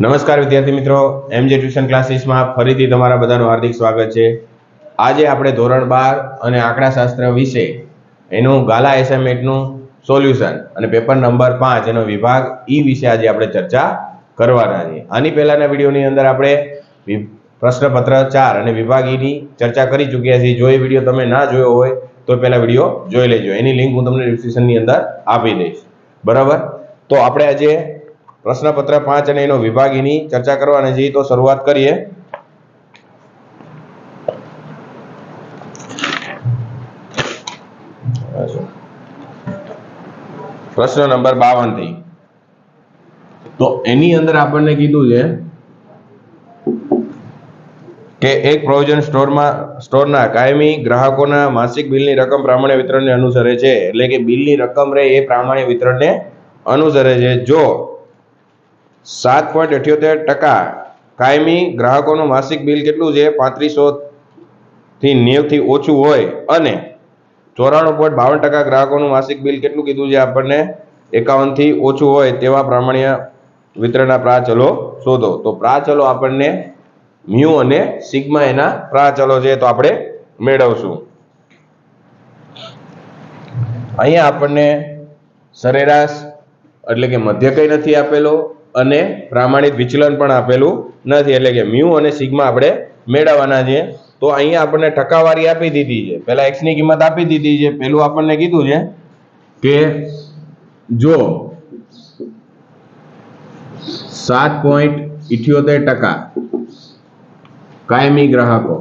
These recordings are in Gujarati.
નમસ્કાર વિદ્યાર્થી મિત્રો, એમજે ટ્યુશન ક્લાસીસમાં ફરીથી તમારા બધાનું હાર્દિક સ્વાગત છે. આજે આપણે ધોરણ 12 અને આંકડાશાસ્ત્ર વિશે એનું ગાલા એસાઇનમેન્ટનું સોલ્યુશન અને પેપર નંબર 5 એનો વિભાગ ઈ વિશે આજે આપણે ચર્ચા કરવાના છીએ. આની પહેલાના વિડીયોની અંદર આપણે પ્રશ્નપત્ર 4 અને વિભાગ ઈ ની ચર્ચા કરી ચૂક્યા છીએ. જો એ વિડીયો તમે ના જોયો હોય તો પહેલા વિડીયો જોઈ લેજો. એની લિંક હું તમને ડિસ્ક્રિપ્શનની અંદર આપી દઈશ. બરાબર, તો આપણે આજે પ્રશ્નપત્ર 5 અને એનો વિભાગ એની ચર્ચા કરવાની છે. તો શરૂઆત કરીએ. પ્રશ્ન નંબર 52 થી તો એની અંદર આપણને કીધું છે કે એક પ્રોવિઝન સ્ટોરના કાયમી ગ્રાહકોના માસિક બિલની રકમ પ્રમાણે વિતરણને અનુસરે છે. એટલે કે બિલની રકમ રહે એ પ્રમાણે વિતરણને અનુસરે છે. જો 7.78% કાયમી ગ્રાહકોનું માસિક બિલ કેટલું છે 3500 થી 90 થી ઓછું હોય અને 94.52% ગ્રાહકોનું માસિક બિલ કેટલું કીધું છે આપણને 51 થી ઓછું હોય તેવા પ્રમાણે વિતરણના પ્રાચલો શોધો. તો પ્રાચલો આપણને મ્યુ અને સિગ્મા એના પ્રાચલો છે, તો આપણે મેળવશું. અહીંયા આપણને સરેરાશ એટલે કે મધ્ય કઈ નથી આપેલો અને પ્રામાણિક વિચલન પણ આપેલું નથી, એટલે કે મ્યુ અને સિગ્મા આપણે મેળવવાના છે. તો અહીંયા આપણને ટકાવારી આપી દીધી છે, પહેલા x ની કિંમત આપી દીધી છે. પહેલું આપણને કીધું છે કે જો 7.78% કાયમી ગ્રાહકો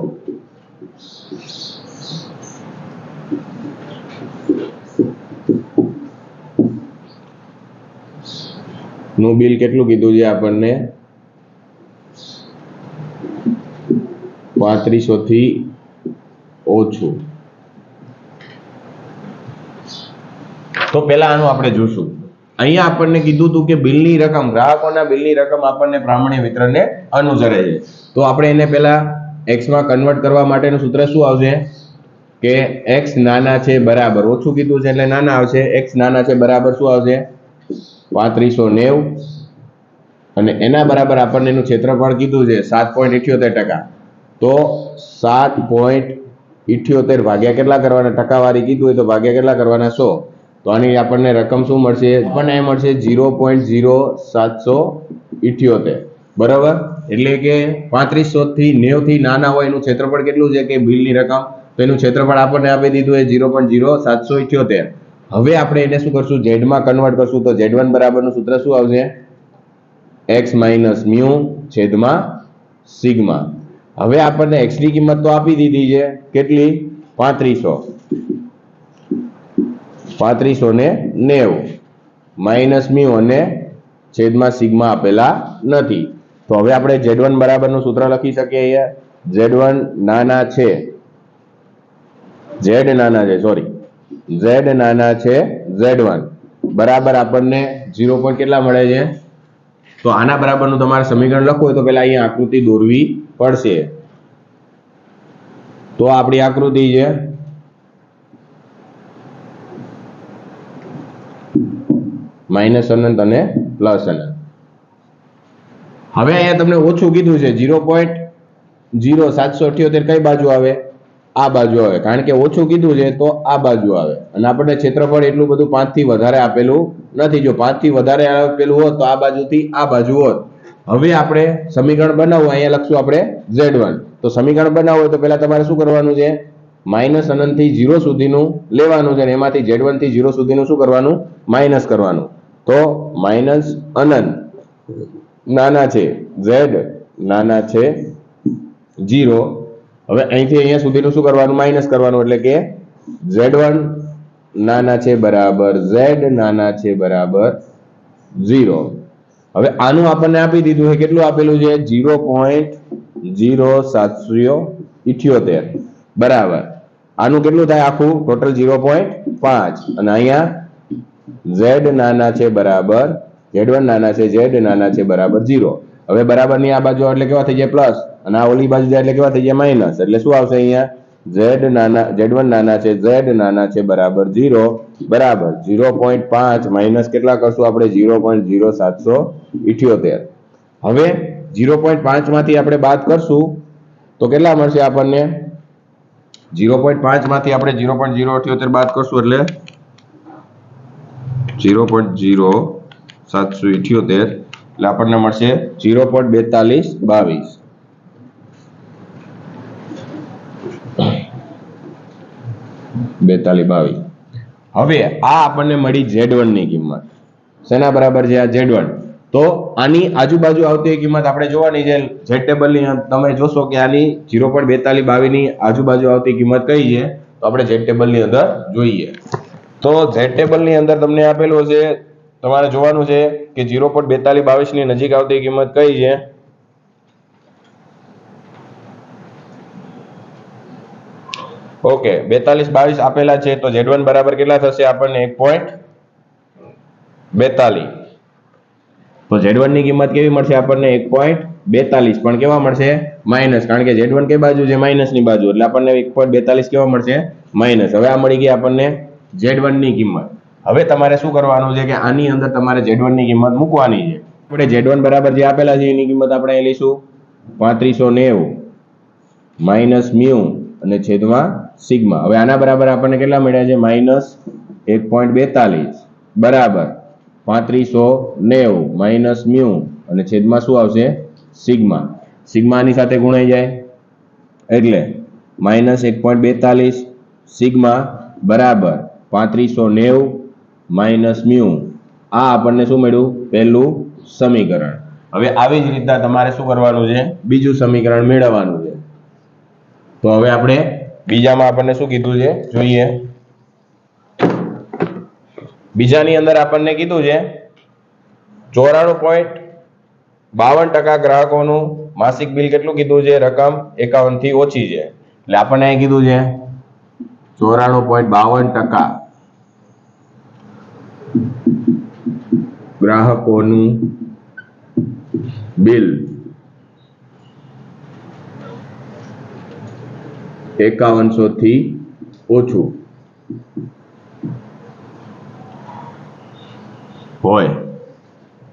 નું બિલ કેટલું કીધું છે આપણને 3500 થી ઓછું. તો પહેલા આનું આપણે જોશું. અહીંયા આપણને કીધું હતું કે બિલની રકમ, ગ્રાહકોના બિલની રકમ આપણને પ્રમાણિક વિતરણને અનુસરે છે. તો આપણે એને પહેલા x માં કન્વર્ટ કરવા માટેનું સૂત્ર શું આવશે કે x નાના છે બરાબર, ઓછું કીધું છે એટલે નાના આવશે. x નાના છે બરાબર શું આવશે 3590 અને એના બરાબર આપણને એનું ક્ષેત્રફળ કીધું છે 7.78%. તો 7.78 ભાગ્યા કેટલા કરવાના, ટકાવારી કીધું હોય તો ભાગ્યા કેટલા કરવાના 100. તો આની આપણને રકમ શું મળશે, આપણને મળશે 0.0778. બરાબર, એટલે કે 3500 થી 90 થી નાના હોય એનું ક્ષેત્રફળ કેટલું છે કે બિલની રકમ, તો એનું ક્ષેત્રફળ આપણને આપી દીધું છે 0.0778. હવે આપણે એને શું કરશું, z માં કન્વર્ટ કરશું. તો z1 બરાબરનું સૂત્ર શું આવશે x માઇનસ મ્યુ છેદમાં સિગ્મા. હવે આપણને x ની કિંમત તો આપી દીધી છે, કેટલી 3590 માઇનસ મ્યુ અને છેદમાં સિગ્મા આપેલા નથી. તો હવે આપણે z1 બરાબરનું સૂત્ર લખી શકીએ. અહીંયા z1 નાના છે, z નાના છે z1 બરાબર આપણને 0 પોઈન્ટ કેટલા મળે છે. તો આના બરાબરનું તમારે સમીકરણ લખવું હોય તો પહેલા અહીંયા આકૃતિ દોરવી પડશે. તો આપણી આકૃતિ છે માઇનસ અનંત અને પ્લસ અનંત. હવે અહીંયા તમને ઓછું કીધું છે 0.0778 કઈ બાજુ આવે, આ બાજુ આવે, કારણ કે ઓછું કીધું છે તો આ બાજુ આવે. અને આપણને ક્ષેત્રફળ એટલું બધું 5 થી વધારે આપેલું નથી. જો 5 થી વધારે આપેલું હોત તો આ બાજુથી આ બાજુ હોત. હવે આપણે સમીકરણ બનાવવું, અહીંયા લખશું આપણે z1. તો સમીકરણ બનાવવું હોય તો પહેલા તમારે શું કરવાનું છે, માઇનસ અનંત થી 0 સુધીનું લેવાનું છે અને એમાંથી z1 થી 0 સુધીનું શું કરવાનું, માઇનસ કરવાનું. તો માઇનસ અનંત નાના છે z નાના છે 0. હવે અહીંથી અહીંયા સુધીનું શું કરવાનું, માઇનસ કરવાનું. એટલે કે z1 નાના છે બરાબર z નાના છે બરાબર 0. હવે આનું આપણને આપી દીધું છે, કેટલું આપેલું છે 0.0778 બરાબર. આનું કેટલું થાય આખું ટોટલ 0.5 અને અહીંયા z નાના છે બરાબર z1 નાના છે z નાના છે બરાબર 0. હવે બરાબર ની આ બાજુ એટલે કેવા થઈ જાય પ્લસ અને આ ઓલી બાજુ જાય એટલે કેવા થઈ જાય માઇનસ. એટલે શું આવશે અહીંયા z1 નાના છે z નાના છે બરાબર 0 બરાબર 0.5 માઇનસ કેટલા કરશું આપણે 0.0778. હવે 0.5 માંથી આપણે બાદ કરશું તો કેટલા મળશે આપણને? 0.5 માંથી આપણે 0.078 બાદ કરશું એટલે 0.0778 એટલે આપણને મળશે 0.4222. હવે આ આપણને મળી Z1 ની કિંમત. શેના બરાબર છે? આ Z1. તો આની આજુબાજુ આવતી કિંમત આપણે જોવાની છે. Z ટેબલ ની તમે જોશો કે આની 0.4222 ની આજુબાજુ આવતી કિંમત કઈ છે, તો આપણે Z ટેબલ ની અંદર જોઈએ. તો Z ટેબલ ની અંદર તમને આપેલું છે, તમારે જોવાનું છે કે 0.4222 ની નજીક આવતી કિંમત કઈ છે. ઓકે, 4222 આપેલા છે તો Z1 બરાબર કેટલા થશે આપણને? 1.42. તો Z1 ની કિંમત કેવી મળશે આપણને? 1.42. પણ કેવા મળશે? માઇનસ, કારણ કે Z1 કઈ બાજુ છે? માઇનસ ની બાજુ, એટલે આપણને 1.42 કેવા મળશે? માઇનસ. હવે આ મળી ગઈ આપણને Z1 ની કિંમત. હવે તમારે શું કરવાનું છે કે આની અંદર તમારે Z1 ની કિંમત મૂકવાની છે. આપણે Z1 બરાબર જે આપેલા છે એની કિંમત આપણે અહીં લઈશું 3590 માઇનસ મ્યુ અને છેદમાં સિગ્મા. હવે આના બરાબર આપણને કેટલા મળ્યા છે? માઇનસ 1.42 બરાબર 3590 માઇનસ મ્યુ અને છેદમાં શું આવશે? સિગ્મા. સિગ્મા આની સાથે ગુણાઈ જાય એટલે માઇનસ 1.42 સિગ્મા બરાબર 3590 માઇનસ મ્યુ. આ આપણને શું મળ્યું? પહેલું સમીકરણ. હવે આવી જ રીતના તમારે શું કરવાનું છે? બીજું સમીકરણ મેળવવાનું છે. તો હવે આપણે બીજામાં આપણને શું કીધું છે જોઈએ. બીજાની અંદર આપણને કીધું છે 94.52% ગ્રાહકોનું માસિક બિલ કેટલું કીધું છે? રકમ 51 થી ઓછી છે. એટલે આપણને અહીં કીધું છે 94.52% ગ્રાહકોનું બિલ 5100 થી ઓછું હોય.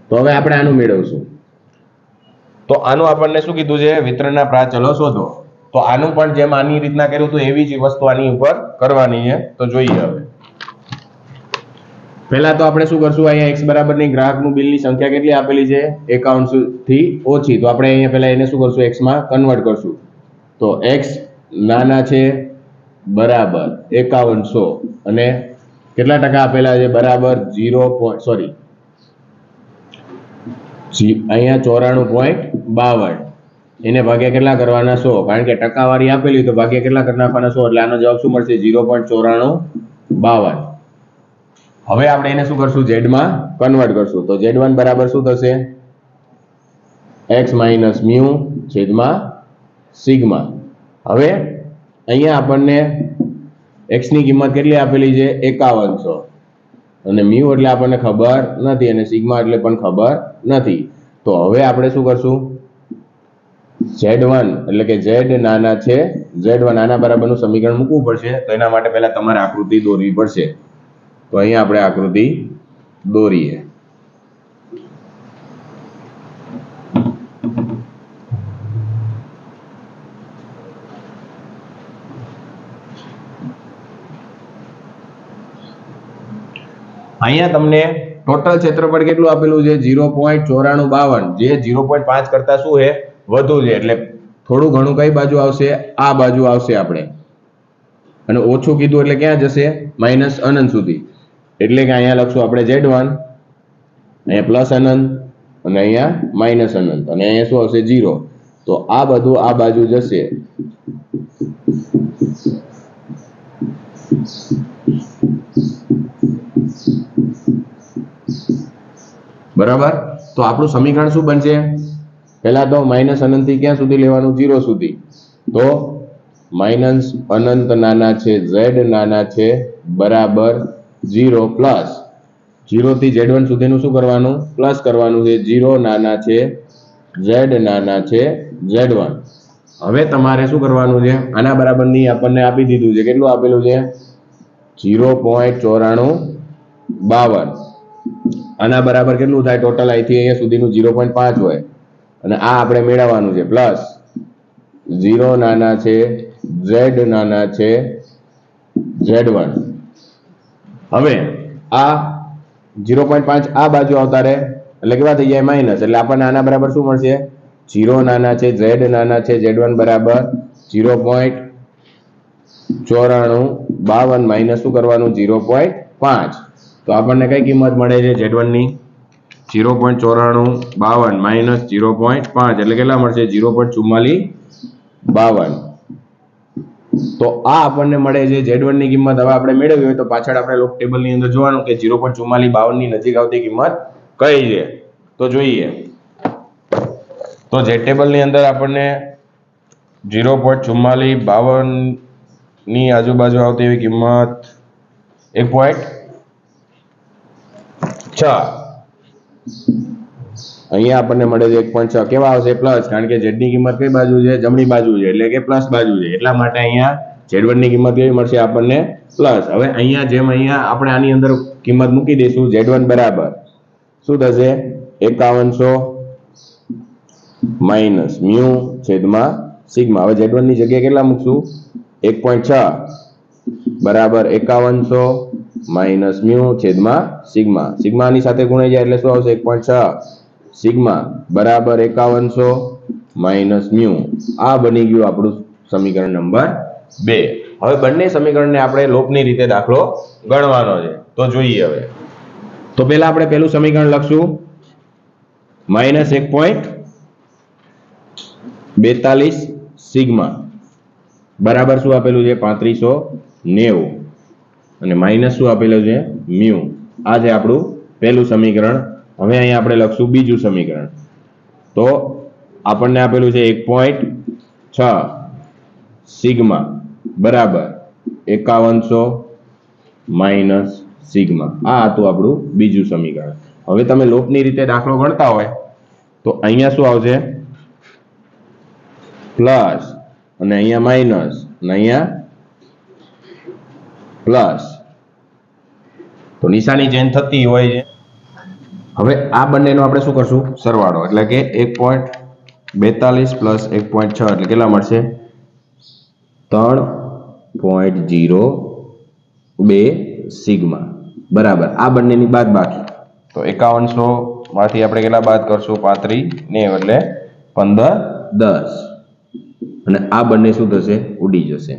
તો હવે આપણે આનું મેળવશું. તો આનું આપણને શું કીધું છે? વિતરણના પ્રાચલો શોધો. તો આનું પણ જેમ આની રીતના કર્યું હતું એવી જ વસ્તુ આની ઉપર કરવાની છે. તો જોઈએ હવે. પહેલા તો આપણે શું કરશું? અહીંયા x બરાબરની ગ્રાહકનું બિલની સંખ્યા કેટલી આપેલી છે? 5100 થી ઓછી. તો આપણે અહીંયા પહેલા એને શું કરશું? x માં કન્વર્ટ કરશું. તો x નાના છે બરાબર 5100 અને કેટલા ટકા આપેલા છે? બરાબર 0. અહીંયા 94.52 એને ભાગ્યા કેટલા કરવાના? 100. કારણ કે ટકાવારી આપેલી તો ભાગ્યા કેટલા કરી નાખવાના? 100. એટલે આનો જવાબ શું મળશે? 0.9452. હવે આપણે એને શું કરશું? Z માં કન્વર્ટ કરશું. તો Z1 બરાબર શું થશે? x માઇનસ મ્યુ છેદમાં સિગ્મા. હવે અહીંયા આપણને x ની કિંમત કેટલી આપેલી છે? 5100 અને મ્યુ એટલે આપણને ખબર નથી અને સિગ્મા એટલે પણ ખબર નથી. તો હવે આપણે શું કરશું? Z1 એટલે કે Z નાના છે Z1 આના બરાબરનું સમીકરણ મૂકવું પડશે. તો એના માટે પહેલા તમારે આકૃતિ દોરવી પડશે. તો અહીંયા આપણે આકૃતિ દોરીએ. અહીંયા તમને ટોટલ ક્ષેત્રફળ કેટલું આપેલું છે? 0.9452. જે 0.5 કરતા શું છે? વધુ છે. એટલે થોડું ઘણું કઈ બાજુ આવશે? આ બાજુ આવશે આપણે. અને ઓછું કીધું એટલે ક્યાં જશે? માઇનસ અનંત સુધી. એટલે કે અહીંયા લખશું આપણે Z1, અહીંયા પ્લસ અનંત અને અહીંયા માઇનસ અનંત અને અહીંયા શું આવશે? 0. તો આ બધું આ બાજુ જશે. બરાબર. તો આપણું સમીકરણ શું બનશે? પહેલા તો માઇનસ અનંત થી ક્યાં સુધી લેવાનું? 0 સુધી. તો માઇનસ અનંત નાના છે Z નાના છે બરાબર 0 પ્લસ 0 થી Z1 સુધીનું શું કરવાનું? પ્લસ કરવાનું છે. 0 નાના છે Z નાના છે Z1. હવે તમારે શું કરવાનું છે? આના બરાબરની આપણને આપી દીધું છે. કેટલું આપેલું છે? 0.9452. આના બરાબર કેટલું થાય? ટોટલ અહીંથી અહીંયા સુધીનું 0.5 હોય અને આ આપણે મેળવવાનું છે પ્લસ 0 નાના છે z નાના છે z1. હવે આ 0.5 આ બાજુ આવતા રહે એટલે કેવા થઈ જાય માઇનસ, એટલે આપણને આના બરાબર શું મળશે? 0 નાના છે z નાના છે z1 બરાબર 0.9452 માઇનસ શું કરવાનું? 0.5. તો આપણને કઈ કિંમત મળે છે z1 ની? 0.9452 માઇનસ 0.5 એટલે કેટલા મળશે? 0.4452. તો આ આપણને મળે છે z1 ની કિંમત. હવે આપણે મેળવવી હોય તો પાછળ આપણે લોગ ટેબલ ની અંદર જોવાનું કે 0.4452 ની નજીક આવતી કિંમત કઈ છે. તો જોઈએ તો z ટેબલ ની અંદર આપણને 0.4452 ની આજુબાજુ આવતી એવી કિંમત 1.6. અહીંયા આપણને મળે છે 1.6. કેવા આવશે? પ્લસ, કારણ કે z ની કિંમત કઈ બાજુ છે? જમણી બાજુ છે, એટલે કે પ્લસ બાજુ છે. એટલા માટે અહીંયા z1 ની કિંમત કેવી મળશે આપણને? પ્લસ. હવે અહીંયા જેમ અહીંયા આપણે આની અંદર કિંમત મૂકી દઈશું z1 બરાબર શું થશે? 5100 માઇનસ મ્યુ છેદમાં સિગ્મા. હવે z1 ની જગ્યાએ કેટલા મૂકશું? 1.6 બરાબર 5100 માઇનસ મ્યુ છેદમાં સિગ્મા. સિગ્માની સાથે ગુણાઈ જાય એટલે શું આવશે? 1.6 સિગ્મા બરાબર 5100 માઇનસ મ્યુ. આ બની ગયું આપણું સમીકરણ નંબર 2. હવે બંને સમીકરણને આપણે લોપની રીતે દાખલો ગણવાનો છે. તો જોઈએ હવે. તો પહેલા આપણે પહેલું સમીકરણ લખશું માઇનસ 1.42 સિગ્મા બરાબર શું આપેલું છે? 3590 અને માઇનસ શું આપેલું છે? મ્યુ. આ છે આપણું પહેલું સમીકરણ. હવે અહીંયા આપણે લખશું બીજું સમીકરણ. તો આપણને આપેલું છે 1.6 સિગ્મા બરાબર 5100 માઇનસ સિગ્મા. આ હતું આપણું બીજું સમીકરણ. હવે તમે લોપની રીતે દાખલો ગણતા હોય તો અહીંયા શું આવશે? પ્લસ અને અહીંયા માઇનસ અને અહીંયા પ્લસ. તો નિશાની ચેન્જ થતી હોય છે. હવે આ બંનેનો આપણે શું કરશું? સરવાળો. એટલે કે 1.42 પ્લસ 1.6 એટલે કેટલા મળશે? 3.02 સિગ્મા બરાબર આ બંનેની બાદ બાકી. તો 5100 માંથી આપણે કેટલા બાદ કરશું? 3590 એટલે 1510 અને આ બંને શું થશે? ઉડી જશે.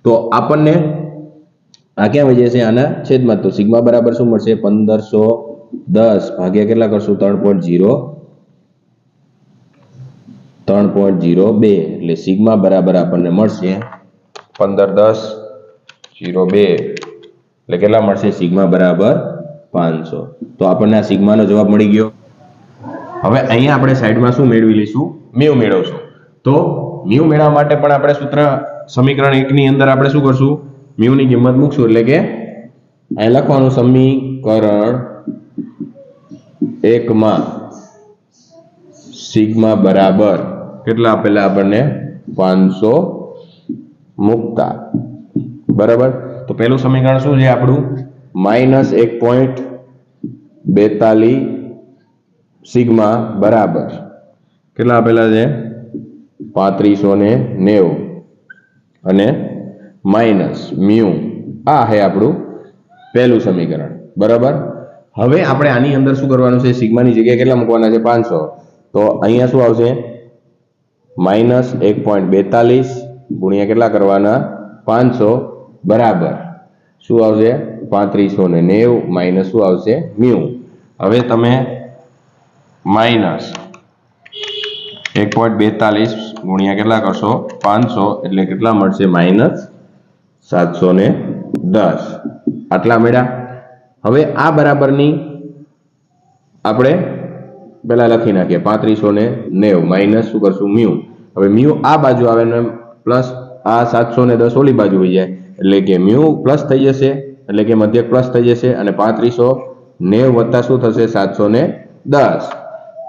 તો આપણને આ ક્યાં વહી જશે? આના છેદમાં. તો સિગ્મા બરાબર શું મળશે? 1510 ભાગ્યા કેટલા કરશું? 3.02 એટલે સિગ્મા બરાબર આપણને મળશે 1510/02 એટલે કેટલા મળશે? સિગ્મા બરાબર 500. તો આપણને આ સિગ્માનો જવાબ મળી ગયો. હવે અહીંયા આપણે સાઈડમાં શું મેળવી લઈશું? મ્યુ મેળવશું. તો મ્યુ મેળવવા માટે પણ આપણે સૂત્ર સમીકરણ 1 ની અંદર આપણે શું કરશું? મ્યુ ની કિંમત મૂકશું. એટલે કે અહીં લખવાનું સમીકરણ 1 માં સિગ્મા બરાબર કેટલા આપેલા આપણને? 500 મૂકતા. બરાબર. તો પહેલું સમીકરણ શું છે આપણું? માઇનસ 1.42 સિગ્મા બરાબર કેટલા આપેલા છે? 3590 અને માઇનસ મ્યુ. આ છે આપણું પહેલું સમીકરણ. બરાબર. હવે આપણે આની અંદર શું કરવાનું છે? સિગ્માની જગ્યાએ કેટલા મૂકવાના છે? 500. તો અહીંયા શું આવશે? માઇનસ 1.42 ગુણ્યા કેટલા કરવાના? 500 બરાબર શું આવશે? 3590 માઇનસ શું આવશે? મ્યુ. હવે તમે માઇનસ 1.42 ગુણ્યા કેટલા કરશો? 500 એટલે કેટલા મળશે? માઇનસ 710. આટલા મળ્યા. હવે આ બરાબરની આપણે પેલા લખી નાખીએ 3590 માઇનસ શું કરશું? મ્યુ. હવે મ્યુ આ બાજુ આવે ને પ્લસ આ 710 ઓલી બાજુ વહી જાય એટલે કે મ્યુ પ્લસ થઈ જશે, એટલે કે મધ્યક પ્લસ થઈ જશે અને 3590 વત્તા શું થશે? 710.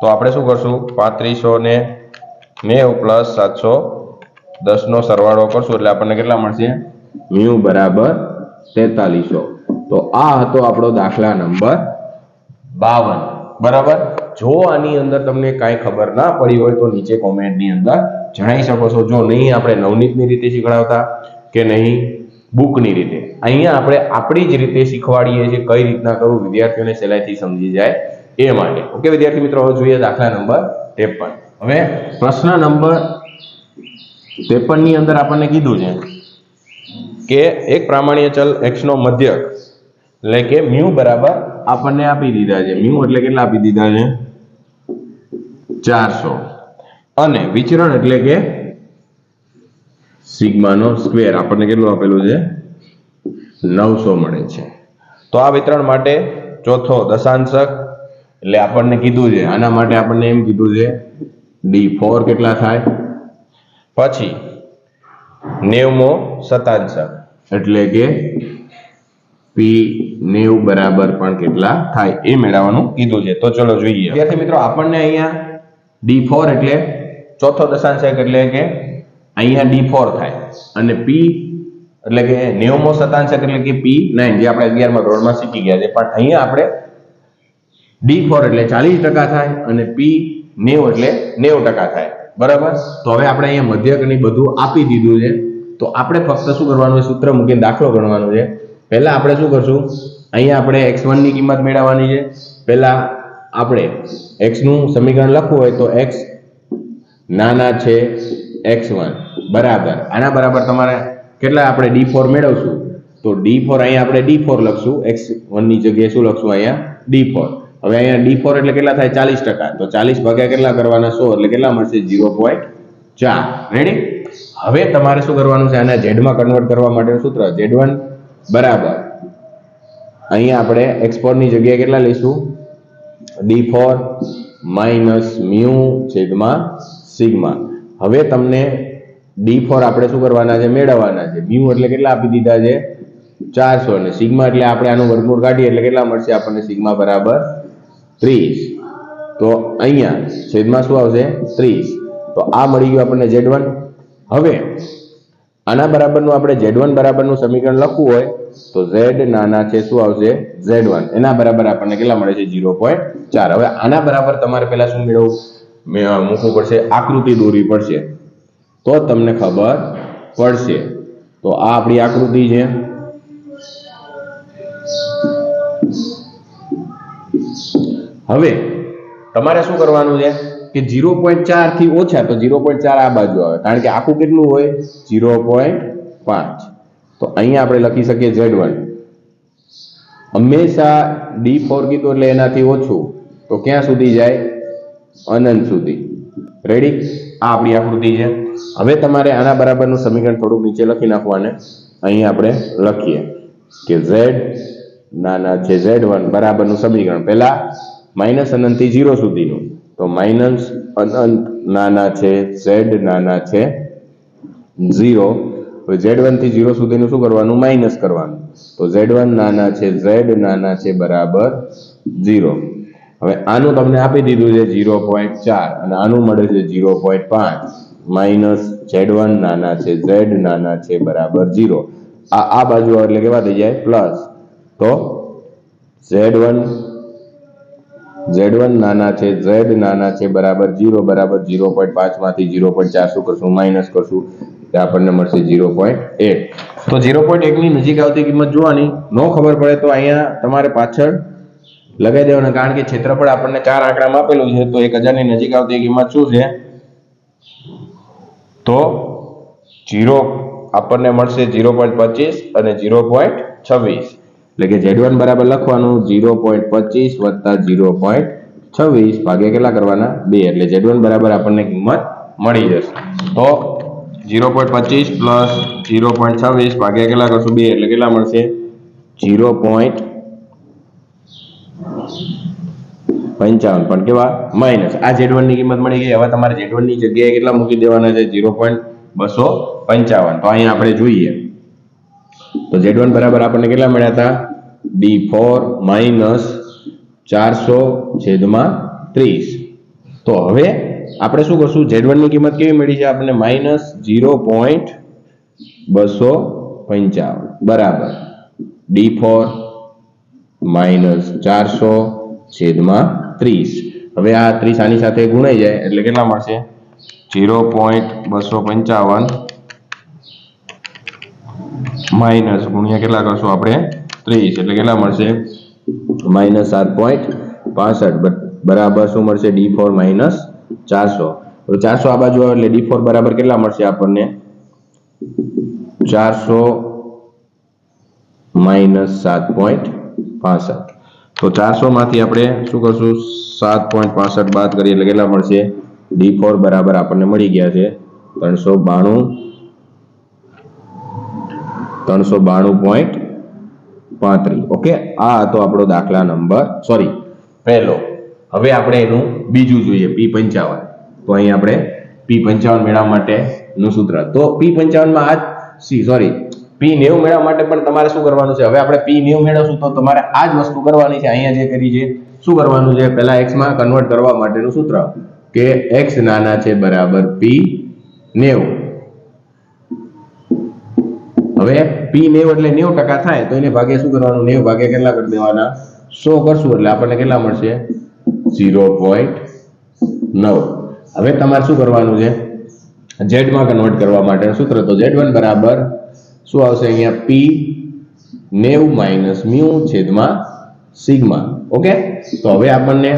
તો આપણે શું કરશું? 3590 પ્લસ 710 નો સરવાળો કરશું એટલે આપણને કેટલા મળશે? મ્યુ બરાબર 4300. તો આ હતો આપણો દાખલા નંબર 52. બરાબર. જો આની અંદર તમને કાંઈ ખબર ના પડી હોય તો નીચે કોમેન્ટની અંદર જણાવી શકો છો. જો નહીં આપણે નવનીતની રીતે શીખવાડતા કે નહીં બુકની રીતે, અહીંયા આપણે આપણી જ રીતે શીખવાડીએ છીએ કઈ રીતના કરવું, વિદ્યાર્થીઓને સહેલાઈથી સમજી જાય એ માટે. ઓકે વિદ્યાર્થી મિત્રો, હવે જોઈએ દાખલા નંબર 53. હવે પ્રશ્ન નંબર 53 ની અંદર આપણને કીધું છે કે એક પ્રામાણ્ય ચલ x નો મધ્યક એટલે કે મ્યુ બરાબર આપણને આપી દીધા છે. મ્યુ એટલે કેટલા આપી દીધા છે? 400. અને વિચરણ એટલે કે સિગ્મા નો સ્ક્વેર આપણને કેટલું આપેલું છે? 900 મળે છે. તો આ વિતરણ માટે ચોથો દશાંશક એટલે આપણને કીધું છે, આના માટે આપણને એમ કીધું છે D4 કેટલા થાય, પછી 90મો શતાંશક એટલે કે P90 બરાબર પણ કેટલા થાય એ મેળવવાનું કીધું છે. તો ચલો જોઈએ વિદ્યાર્થી મિત્રો, આપણને અહીંયા D4 એટલે ચોથો દશાંશક એટલે કે અહીંયા D4 થાય અને P એટલે કે 90મો શતાંશક એટલે કે P9 જે આપણે 11મા ધોરણમાં શીખી ગયા છે. પણ અહીંયા આપણે D4 એટલે 40% થાય અને P90 એટલે 90% થાય. બરાબર. તો હવે આપણે અહીંયા મધ્યક ને બધું આપી દીધું છે. તો આપણે ફક્ત શું કરવાનું છે? સૂત્ર મૂકીને દાખલો ગણવાનો છે. પહેલા આપણે શું કરશું? અહીંયા આપણે x1 ની કિંમત મેળવવાની છે. પહેલા આપણે x નું સમીકરણ લખવું હોય તો x નાના છે x1 બરાબર, આના બરાબર તમારે કેટલા આપણે D4 મેળવશું તો D4 અહીંયા આપણે D4 લખશું, x1 ની જગ્યાએ શું લખશું? અહીંયા D4. હવે અહીંયા D4 એટલે કેટલા થાય? 40%. તો 40 ભાગ્યા કેટલા કરવાના? 100 એટલે કેટલા મળશે? 0.4. રેડી? હવે તમારે શું કરવાનું છે? આને z માં કન્વર્ટ કરવા માટેનું સૂત્ર z1 બરાબર અહીંયા આપણે x4 ની જગ્યાએ કેટલા લઈશું? D4 માઈનસ મ્યુ છેદમાં સિગ્મા. હવે તમને D4 આપણે શું કરવાના છે? મેળવવાના છે. મ્યુ એટલે કેટલા આપી દીધા છે? 400 અને સિગ્મા એટલે આપણે આનું વર્ગમૂળ કાઢીએ એટલે કેટલા મળશે આપણને? સિગ્મા બરાબર 30. તો અહીંયા છેદમાં શું આવશે? 30. તો આ મળી ગયું આપણને z1. હવે આના બરાબરનું આપણે z1 બરાબરનું સમીકરણ લખવું હોય તો z નાના છે શું આવશે? z1. એના બરાબર આપણને કેટલા મળે છે? 0.4. હવે આના બરાબર તમારે પહેલા શું મેળવવું? મૂકવું પડશે, આકૃતિ દોરવી પડશે તો તમને ખબર પડશે. તો આ આપણી આકૃતિ છે. હવે તમારે શું કરવાનું છે કે 0.4 થી ઓછા તો 0.4 આ બાજુ આવે, કારણ કે આખું કેટલું હોય? 0.5. તો અહીંયા આપણે લખી શકીએ z1. હંમેશા D4 કીધું એટલે એનાથી ઓછું તો ક્યાં સુધી જાય? અનંત સુધી. રેડી? આ આપણી આકૃતિ છે. હવે તમારે આના બરાબરનું સમીકરણ થોડુંક નીચે લખી નાખવાને. અહીં આપણે લખીએ કે z નાના છે z1 બરાબરનું સમીકરણ પહેલા માઇનસ અનંત થી 0 સુધીનું, તો માઇનસ અનંત નાના છે z નાના છે 0. હવે z1 થી 0 સુધીનું શું કરવાનું? માઇનસ કરવાનું. તો z1 નાના છે z નાના છે બરાબર 0. હવે આનું તમને આપી દીધું છે 0.4 અને આનું મળે છે 0.5 માઇનસ z1 નાના છે z નાના છે બરાબર 0. આ બાજુ એટલે કેવા થઈ જાય? પ્લસ. તો z1 નાના છે z નાના છે બરાબર 0 બરાબર 0.5 માંથી 0.4 શું કરશું? માઇનસ કરશું. આપણને મળશે 0.1. તો 0.1 ની નજીક આવતી કિંમત જોવાની. નો ખબર પડે તો અહીંયા તમારે પાછળ લગાવી દેવાના, કારણ કે ક્ષેત્રફળ આપણને 4 આંકડામાં આપેલું છે. તો 1000 ની નજીક આવતી કિંમત શું છે? તો 0 આપણને મળશે 0.25 અને 0.26. એટલે કે z1 બરાબર લખવાનું 0.25 વત્તા 0.26 ભાગ્યા કેટલા કરવાના? 2. એટલે z1 બરાબર આપણને કિંમત મળી જશે. તો 0.25 પ્લસ 0.26 ભાગ્યા કેટલા કરશું? 2. એટલે કેટલા મળશે? 0.55. પણ કેવા? માઇનસ. આ z1 ની કિંમત મળી ગઈ. હવે તમારે z1 ની જગ્યાએ કેટલા મૂકી દેવાના છે? 0.255. તો અહીંયા આપણે જોઈએ તો z1 બરાબર આપણને કેટલા મળ્યા હતા? D4 માઇનસ 400 છેદમાં 30. તો હવે આપણે શું કરશું? z1 ની કિંમત કેવી મળી છે આપણને? માઇનસ 0.255 બરાબર D4 માઇનસ 400 છેદમાં 30. હવે આ 30 આની સાથે ગુણાઈ જાય એટલે કેટલા મળશે 0.255 માઇનસ ગુણ્યા કેટલા કરશું આપણે 30 એટલે કેટલા મળશે -7.65 બરાબર શું મળશે D4 -400. હવે 400 આ બાજુ આવે એટલે D4 બરાબર કેટલા મળશે આપણને 400 -7.65. તો 400 માંથી આપણે શું કરશું 7.65 બાદ કરીએ એટલે કેટલા મળશે D4 બરાબર આપણને મળી ગયા છે 392.35. ઓકે, આ હતો આપણો દાખલા નંબર પહેલો. હવે આપણે એનું બીજું જોઈએ P55. તો અહીં આપણે P55 મેળવવા માટેનું સૂત્ર. તો P55 માં P90 મેળવવા માટે પણ તમારે શું કરવાનું છે? હવે આપણે P90 મેળવશું તો તમારે આ જ વસ્તુ કરવાની છે. અહીંયા જે કરી છે શું કરવાનું છે? પહેલા x માં કન્વર્ટ કરવા માટેનું સૂત્ર કે x નાના છે બરાબર P90. હવે P90 એટલે 90% થાય તો એને ભાગે શું કરવાનું 90 ભાગે કેટલા કરી દેવાના 100 કરશું એટલે આપણને કેટલા મળશે 0.9. હવે તમારે શું કરવાનું છે z માં કન્વર્ટ કરવા માટેનું સૂત્ર. તો z1 બરાબર શું આવશે અહીંયા P90 - μ છેદમાં સિગ્મા. ઓકે, તો હવે આપણને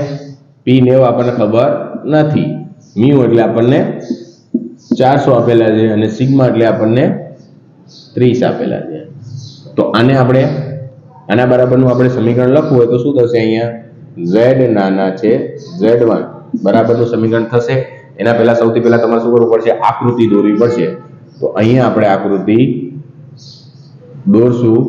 P90 આપણને ખબર નથી, μ એટલે આપણને 400 આપેલા છે અને સિગ્મા એટલે આપણને 30 આપેલા છે. તો આને આપણે આના બરાબરનું આપણે સમીકરણ લખવું હોય તો શું થશે? અહીંયા z નાના છે z1 બરાબરનું સમીકરણ થશે. એના પહેલા સૌથી પહેલા તમારે શું કરવું પડશે? આકૃતિ દોરવી પડશે. તો અહીંયા આપણે આકૃતિ દોરશું.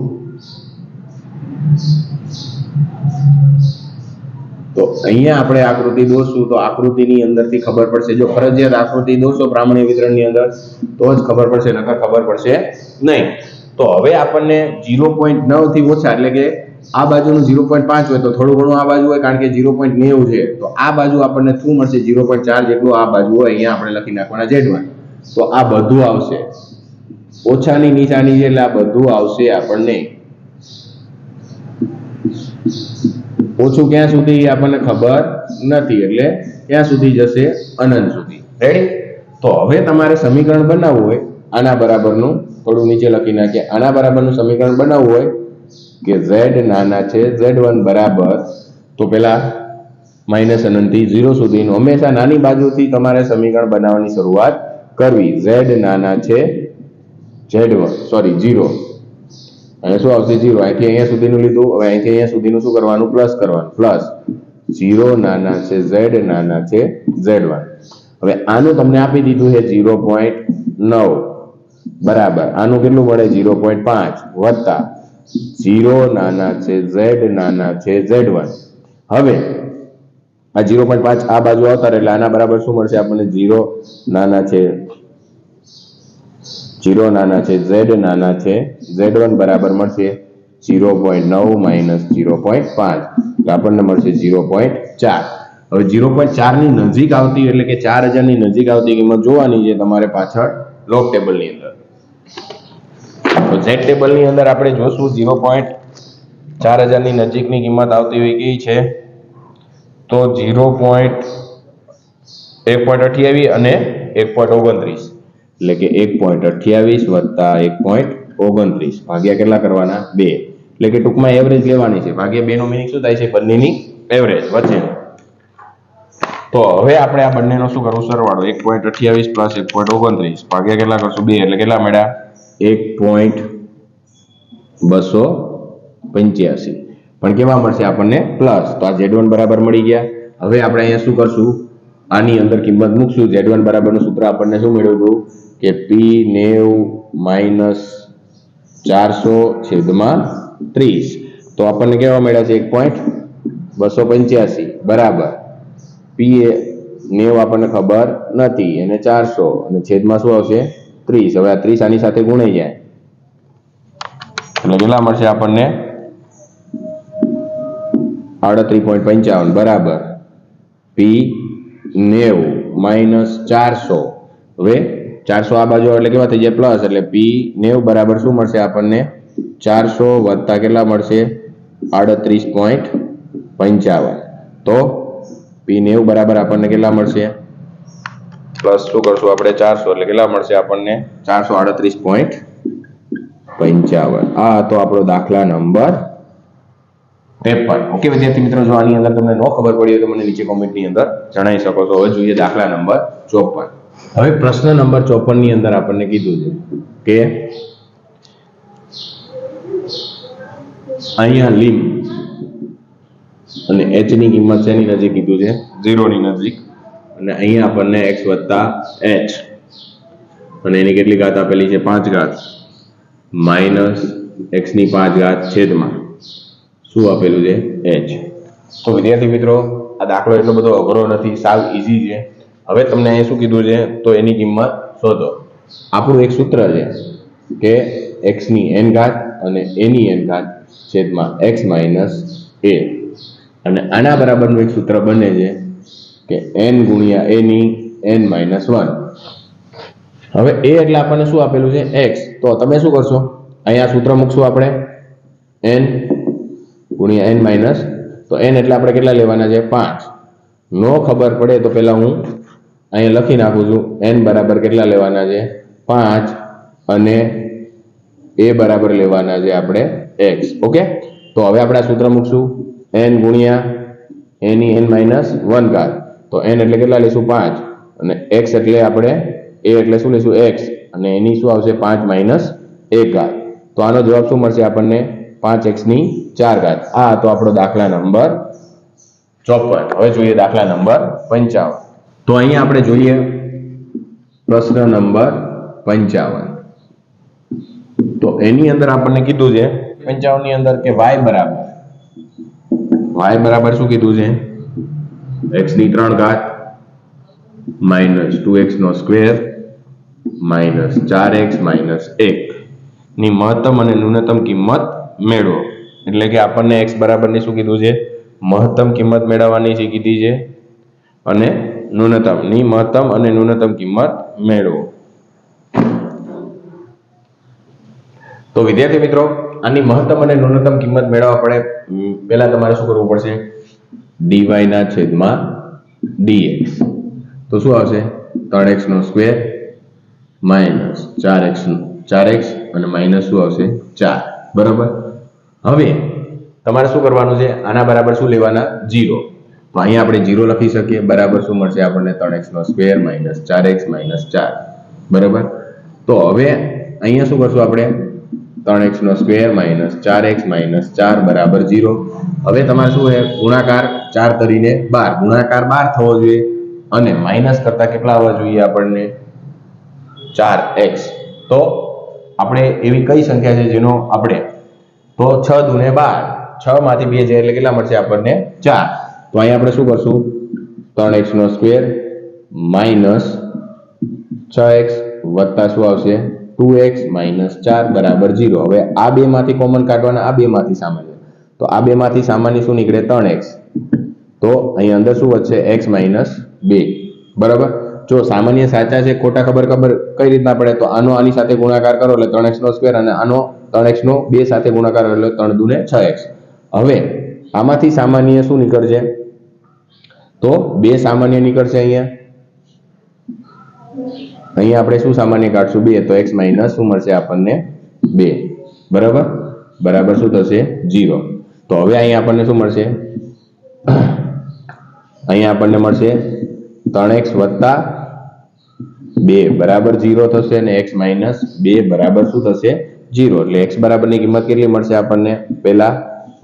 તો અહીંયા આપણે આકૃતિ દોરશું તો આકૃતિની અંદરથી ખબર પડશે. જો ફરજિયાત આકૃતિ દોરશો પ્રામાણ્ય વિતરણની અંદર તો જ ખબર પડશે, નકર ખબર પડશે નહીં. તો હવે આપણને 0.9 થી ઓછા એટલે કે આ બાજુનું 0.5 હોય તો થોડું ઘણું આ બાજુ હોય કારણ કે 0.90 છે તો આ બાજુ આપણને શું મળશે 0.4 જેટલું આ બાજુ હોય. અહીંયા આપણે લખી નાખવાના z1. તો આ બધું આવશે, ઓછાની નિશાની છે એટલે આ બધું આવશે આપણને. ઓછું ક્યાં સુધી આપણને ખબર નથી એટલે ક્યાં સુધી જશે? અનંત સુધી. રેડી? તો હવે તમારે સમીકરણ બનાવવું હોય આના બરાબરનું, થોડું નીચે લખી નાખીએ. આના બરાબરનું સમીકરણ બનાવવું હોય કે z નાના છે z1 બરાબર, તો પેલા માઇનસ અનંત થી 0 સુધીનું હંમેશા નાની બાજુથી તમારે સમીકરણ બનાવવાની શરૂઆત કરવી. z નાના છે z1 0 અને શું આવશે 0. અહીંથી અહીંયા સુધીનું લીધું, હવે અહીંથી અહીંયા સુધીનું શું કરવાનું? પ્લસ કરવાનું. પ્લસ 0 નાના છે z નાના છે z1. હવે આનું તમને આપી દીધું છે 0.9 બરાબર આનું કેટલું મળે 0.5 વત્તા 0 નાના છે z નાના છે z1. હવે આ 0.5 આ બાજુ આવતા એટલે આના બરાબર શું મળશે આપણને? 0 નાના છે z નાના છે z1 બરાબર મળશે 0.9 માઇનસ 0.5 આપણને મળશે 0.4. હવે 0.4 ની નજીક આવતી એટલે કે 4000 ની નજીક આવતી કિંમત જોવાની છે તમારે પાછળ લોગ ટેબલ ની અંદર. તો z ટેબલ ની અંદર આપણે જોશું 0.4000 ની નજીકની કિંમત આવતી હોય કેવી છે? તો 1.28 અને 1.29 એટલે કે 1.28 વત્તા 1.29 ભાગ્યા કેટલા કરવાના? 2. એટલે કે ટૂંકમાં એવરેજ લેવાની છે. ભાગ્યા 2 નો મિનિંગ શું થાય છે? બંનેની એવરેજ વચ્ચેનો. તો હવે આપણે આ બંનેનો શું કરવું? સરવાળો 1.28 પ્લસ 1.29 ભાગ્યા કેટલા કરશું? 2 એટલે કેટલા મળ્યા? 1.285. પણ કેવા મળશે આપણને? પ્લસ. તો આ z1 બરાબર મળી ગયા. હવે આપણે અહીંયા શું કરશું? આની અંદર કિંમત મૂકશું. z1 બરાબરનું સૂત્ર આપણને શું મેળવ્યું કે P90 - 400 છેદમાં 30. તો આપણને કેવા મળ્યા છે? 1.285 બરાબર P90 આપણને ખબર નથી અને 400 અને છેદમાં શું આવશે? 30. હવે આ 30 આની સાથે ગુણાઈ જાય એટલે કેટલા મળશે આપણને? 38.55 બરાબર P90 - 400. હવે 400 આ બાજુ એટલે કેવા થઈ જાય? પ્લસ. એટલે P90 બરાબર શું મળશે આપણને? 400 વત્તા કેટલા મળશે? 38.55. તો P90 P90 બરાબર આપણને કેટલા મળશે? પ્લસ શું કરશું આપણે 400 એટલે કેટલા મળશે આપણને? 438.55. આ હતો આપણો દાખલા નંબર 53. ઓકે વિદ્યાર્થી મિત્રો, જો આની અંદર તમને ન ખબર પડી હોય તો મને નીચે કોમેન્ટની અંદર જણાવી શકો છો. હવે જોઈએ દાખલા નંબર 54. હવે પ્રશ્ન નંબર 54 ની અંદર આપણને કીધું છે કે અહીંયા લીમ અને h ની કિંમત શેની નજીક કીધું છે? 0 ની નજીક. અને અહીંયા આપણને x + h અને એની કેટલી ઘાત આપેલી છે? 5 ઘાત માઇનસ x ની 5 ઘાત છેદમાં શું આપેલું છે? h. તો વિદ્યાર્થી મિત્રો, આ દાખલો એટલો બધો અઘરો નથી, સાવ ઈઝી છે. હવે તમને અહીં શું કીધું છે? તો એની કિંમત શોધો. આપણું એક સૂત્ર છે કે x ની n ઘાત અને a ની n ઘાત છેદમાં x માઇનસ a. અને આના બરાબરનું એક સૂત્ર બને છે કે n ગુણ્યા a ની n માઇનસ 1. હવે a એટલે આપણને શું આપેલું છે? x. તો તમે શું કરશો? અહીંયા સૂત્ર મૂકશું આપણે n ગુણ્યા n માઇનસ. તો n એટલે આપણે કેટલા લેવાના છે? 5. નો ખબર પડે તો પહેલા હું અહીંયા લખી નાખું છું. n બરાબર કેટલા લેવાના છે? 5 અને a બરાબર લેવાના છે આપણે x. ઓકે, તો હવે આપણે આ સૂત્ર મૂકશું n ગુણ્યા a ની n માઇનસ 1 ઘાત. તો n એટલે કેટલા લેશું? 5 અને x એટલે આપણે a એટલે શું લેશું? x અને એની શું આવશે? 5 માઇનસ 1 ઘાત. તો આનો જવાબ શું મળશે આપણને? 5x ની 4 ઘાત. આ હતો આપણો દાખલા નંબર 54. હવે જોઈએ દાખલા નંબર 55. તો અહીંયા આપણે જોઈએ પ્રશ્ન નંબર 55. તો એની અંદર આપણને કીધું છે 55 ની અંદર કે y બરાબર શું કીધું છે? x ની 3 ઘાત માઇનસ 2x નો સ્ક્વેર માઇનસ 4x માઇનસ 1 ની મહત્તમ અને ન્યૂનતમ કિંમત મેળવો. એટલે કે આપણને x બરાબરની શું કીધું છે? મહત્તમ કિંમત મેળવવાની છે કીધી છે અને ન્યૂનતમની મહત્તમ અને ન્યૂનતમ કિંમત મેળવો. તો વિદ્યાર્થી મિત્રો, આની મહત્તમ અને ન્યૂનતમ કિંમત મેળવવા પડે પહેલા તમારે શું કરવું પડશે? dy ના છેદમાં dx. તો શું આવશે? 3x નો સ્ક્વેર માઇનસ 4x અને માઇનસ શું આવશે? 4. બરાબર. હવે તમારે શું કરવાનું છે? આના બરાબર શું લેવાના? 0. તો અહીંયા આપણે 0 લખી શકીએ. બરાબર શું મળશે આપણને? 3x નો સ્ક્વેર માઇનસ 4x માઇનસ 4. બરાબર. તો હવે અહીંયા શું કરશું આપણે? 3x નો સ્ક્વેર માઇનસ 4x માઇનસ 4 બરાબર 0. હવે તમારે શું છે? ગુણાકાર 4 કરીને 12. ગુણાકાર 12 થવો જોઈએ અને માઇનસ કરતા કેટલા આવવા જોઈએ આપણને? 4x. તો આપણે એવી કઈ સંખ્યા છે જેનો આપણે તો 6 દુને 12, 6 માંથી 2 જાય એટલે કેટલા મળશે આપણને? 4. તો અહીંયા આપણે શું કરશું? 3x નો સ્ક્વેર માઇનસ 6x વત્તા શું આવશે? 2x માઇનસ 4 બરાબર 0. હવે આ બે માંથી કોમન કાઢવાના, આ બે માંથી સામાન્ય. તો આ બે માંથી સામાન્ય શું નીકળે? 3x. તો અહીં અંદર શું વધશે? x minus 2. બરાબર. જો સામાન્ય સાચા છે ખોટા ખબર કઈ રીતના પડે? તો આનો આની સાથે ગુણાકાર કરો એટલે 3x નો સ્ક્વેર અને આનો 3x નો 2 સાથે ગુણાકાર એટલે 3 દુને 6x. હવે આમાંથી સામાન્ય શું નીકળશે? તો 2 સામાન્ય નીકળશે. અહીંયા આપણે શું સામાન્ય કાઢશું? 2. તો x માઇનસ શું મળશે આપણને? 2. બરાબર. બરાબર શું થશે? 0. તો હવે અહીંયા આપણને શું મળશે? અહીંયા આપણને મળશે 3x વત્તા 2 બરાબર 0 થશે અને x માઇનસ 2 બરાબર શું થશે? 0. એટલે x બરાબરની કિંમત કેટલી મળશે આપણને? પહેલા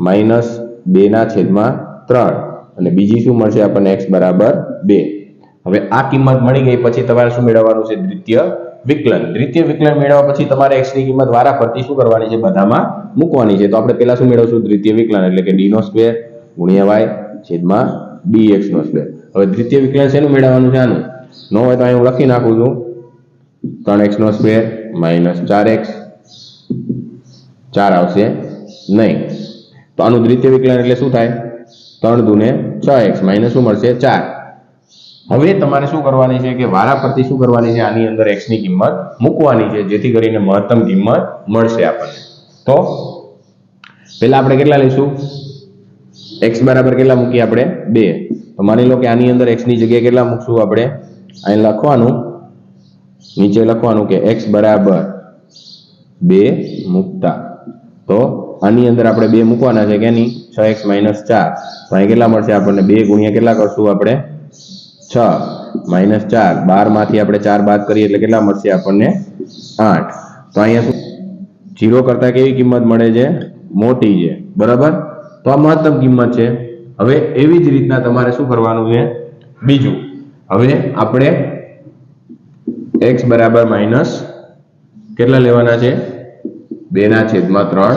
માઇનસ 2 ના છેદમાં 3 અને બીજી શું મળશે આપણને? x બરાબર 2. હવે આ કિંમત મળી ગઈ પછી તમારે શું મેળવવાનું છે? દ્વિતીય વિકલન. દ્વિતીય વિકલન મેળવવા પછી તમારે x ની કિંમત વારાફરતી શું કરવાની છે? બધામાં મૂકવાની છે. તો આપણે પહેલા શું મેળવશું? દ્વિતીય વિકલન એટલે કે d નો સ્ક્વેર ગુણ્યા y છેદમાં dx નો સ્ક્વેર. હવે દ્વિતીય વિકલન શેનું મેળવવાનું છે? આનું. નો હોય તો અહીં હું લખી નાખું છું 3x નો સ્ક્વેર માઇનસ 4x. 4 આવશે નહીં. તો આનું દ્વિતીય વિકલન એટલે શું થાય? 3 દુને 6x માઇનસ શું મળશે? 4. હવે તમારે શું કરવાની છે કે વારાફરતી શું કરવાની છે? આની અંદર x ની કિંમત મૂકવાની છે જેથી કરીને મહત્તમ કિંમત મળશે આપણને. તો પહેલા આપણે કેટલા લઈશું? x બરાબર કેટલા મૂકીએ આપણે 2. તો માની લો કે આની અંદર x ની જગ્યાએ કેટલા મૂકશું આપણે? અહીં લખવાનું, નીચે લખવાનું કે x બરાબર 2 મૂકતા. તો આની અંદર આપણે 2 મૂકવાના છે કે નહીં? 6x - 4. તો અહીં કેટલા મળશે આપણને? 2 ગુણ્યા કેટલા કરશું આપણે? 6 - 4. 12 માંથી આપણે 4 બાદ કરીએ એટલે કેટલા મળશે આપણને? 8. તો અહીંયા શું 0 કરતા કેવી કિંમત મળે છે? મોટી છે, બરાબર. તો આ મહત્તમ કિંમત છે. હવે એવી જ રીતના તમારે શું કરવાનું છે? બીજું, હવે આપણે x બરાબર માઇનસ કેટલા લેવાના છે? 2/3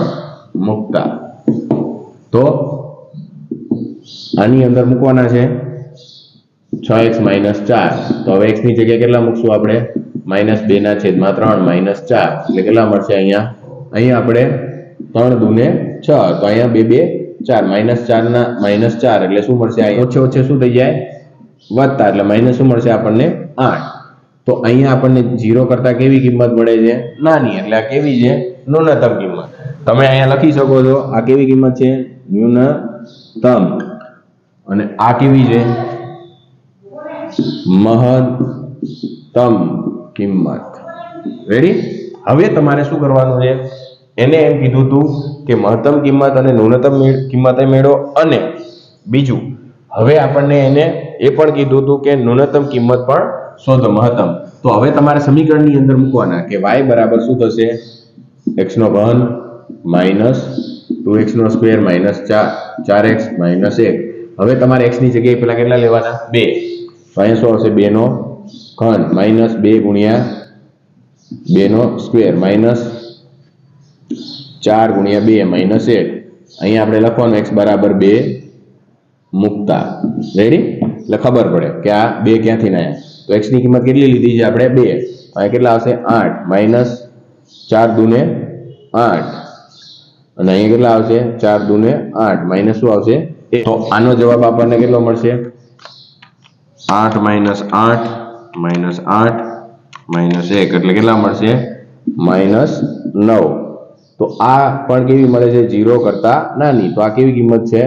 મૂકતા. તો આની અંદર મૂકવાના છે 6x - 4. તો હવે x ની જગ્યાએ કેટલા મૂકશું આપણે? -2/3 -4 એટલે કેટલા મળશે અહીંયા? અહીંયા આપણે 3 દુને 6. તો અહીંયા 2 2 4 -4 એટલે શું મળશે? અહીંયા ઓછે ઓછે શું થઈ જાય? વધતા. એટલે માઇનસ શું મળશે આપણને? 8. તો અહીંયા આપણને 0 કરતા કેવી કિંમત મળે છે? નાની. એટલે આ કેવી છે? ન્યૂનતમ કિંમત. તમે અહીંયા લખી શકો છો આ કેવી કિંમત છે? ન્યૂનતમ. અને આ કેવી છે? મહત્તમ કિંમત. રેડી? હવે તમારે શું કરવાનું છે? એને એમ કીધું તું કે મહત્તમ કિંમત અને ન્યૂનતમ કિંમતે મેળવો. અને બીજું, હવે આપણને એને એ પણ કીધું તું કે ન્યૂનતમ કિંમત પણ શોધો, મહત્તમ. તો હવે તમારે સમીકરણની અંદર મૂકવાના કે y બરાબર શું થશે? x નો ઘન માઇનસ 2x નો સ્ક્વેર માઇનસ 4x માઇનસ 1. હવે તમારે x ની જગ્યાએ પેલા કેટલા લેવાના? 2. તો અહીંયા શું આવશે? 2 નો ઘન માઇનસ 2 ગુણ્યા 2 નો સ્ક્વેર માઇનસ 4 ગુણ્યા 2 માઇનસ 1. અહીંયા આપણે લખવાનું x બરાબર 2 મૂકતા. રેડી? એટલે ખબર પડે કે આ 2 ક્યાંથી ના આવ્યા. તો x ની કિંમત કેટલી લીધી છે આપણે? 2. અહીંયા કેટલા આવશે? 8 માઇનસ 4 દુને 8. અને અહીંયા કેટલા આવશે? 4 દુને 8 માઇનસ શું આવશે? 1. તો આનો જવાબ આપણને કેટલો મળશે? 8 - 8 -8 -1 એટલે કેટલા મળશે? -9. તો આ પણ કેવી મળે છે? 0 કરતા નાની. તો આ કેવી કિંમત છે?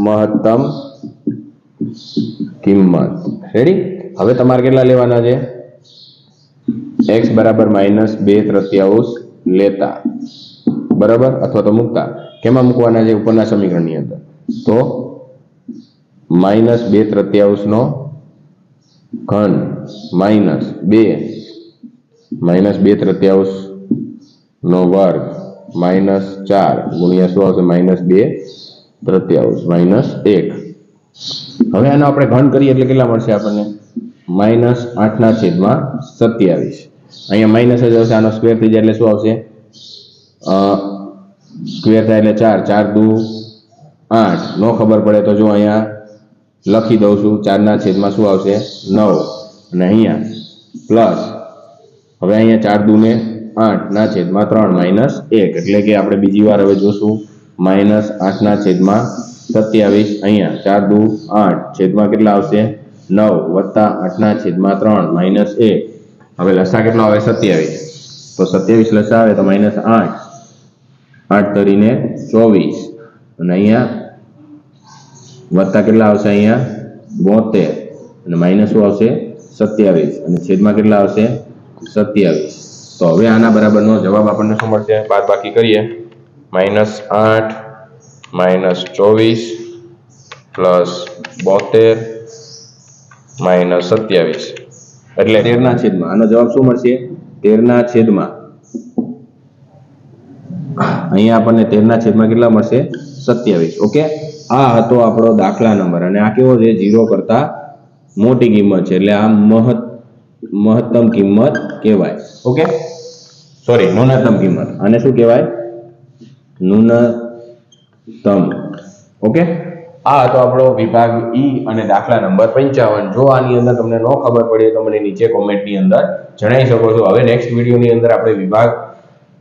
મહત્તમ કિંમત. રેડી? હવે તમારે કેટલા લેવાના છે? x બરાબર -2/3 લેતા, બરાબર, અથવા તો મૂકતા. કેમાં મૂકવાના છે? ઉપરના સમીકરણની અંદર. તો -2/3 નો ઘન માઇનસ 2 -2/3 નો વર્ગ માઇનસ 4 ગુણ્યા શું આવશે? -2/3 માઇનસ 1. હવે આનો આપણે ઘન કરીએ એટલે કેટલા મળશે આપણને? -8/27. અહીંયા માઇનસ જ આવશે. આનો સ્ક્વેર થઈ જાય એટલે શું આવશે? સ્ક્વેર થાય એટલે 4 દુ 8. નો ખબર પડે તો જો અહીંયા લખી દઉં છું. 4/માં શું આવશે? 9. અને અહીંયા પ્લસ, હવે અહીંયા 4 દુને 8/3 માઇનસ 1 એટલે કે આપણે બીજી વાર હવે જોશું -8/27. અહીંયા 4 દુ 8 છેદમાં કેટલા આવશે? 9 વત્તા 8/3 માઇનસ 1. હવે લસા કેટલો આવે? 27. તો 27 લસા આવે તો -8 8 તરીને 24. અને અહીંયા વત્તા કેટલા આવશે? અહીંયા 72 અને માઇનસ શું આવશે? 27 અને છેદમાં કેટલા આવશે? 27. તો હવે આના બરાબરનો જવાબ આપણને શું મળશે? બાદ બાકી કરીએ. -8 -24 પ્લસ 72 માઇનસ 27 એટલે 13/. આનો જવાબ શું મળશે? 13/. અહીંયા આપણને 13/. કેટલા મળશે? 27. ઓકે, આ હતો આપણો દાખલા નંબર. અને આ કેવો છે? 0 કરતા મોટી કિંમત છે એટલે આ મહત્તમ કિંમત કહેવાય. ઓકે, સોરી, ન્યૂનતમ કિંમત. આને શું કહેવાય? ન્યૂનતમ. ઓકે, આ હતો આપણો વિભાગ ઈ અને દાખલા નંબર 55. જો આની અંદર તમને ન ખબર પડે તો મને નીચે કોમેન્ટની અંદર જણાવી શકો છો. હવે નેક્સ્ટ વિડીયોની અંદર આપણે વિભાગ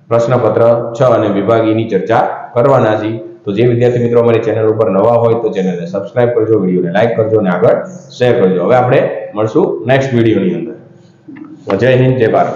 પ્રશ્નપત્ર 6 અને વિભાગ ઈ ની ચર્ચા કરવાના છીએ. તો જે વિદ્યાર્થી મિત્રો અમારી ચેનલ ઉપર નવા હોય તો ચેનલને સબસ્ક્રાઇબ કરજો, વિડીયોને લાઈક કરજો અને આગળ શેર કરજો. હવે આપણે મળશું નેક્સ્ટ વિડીયોની અંદર. જય હિન્દ, જય ભારત.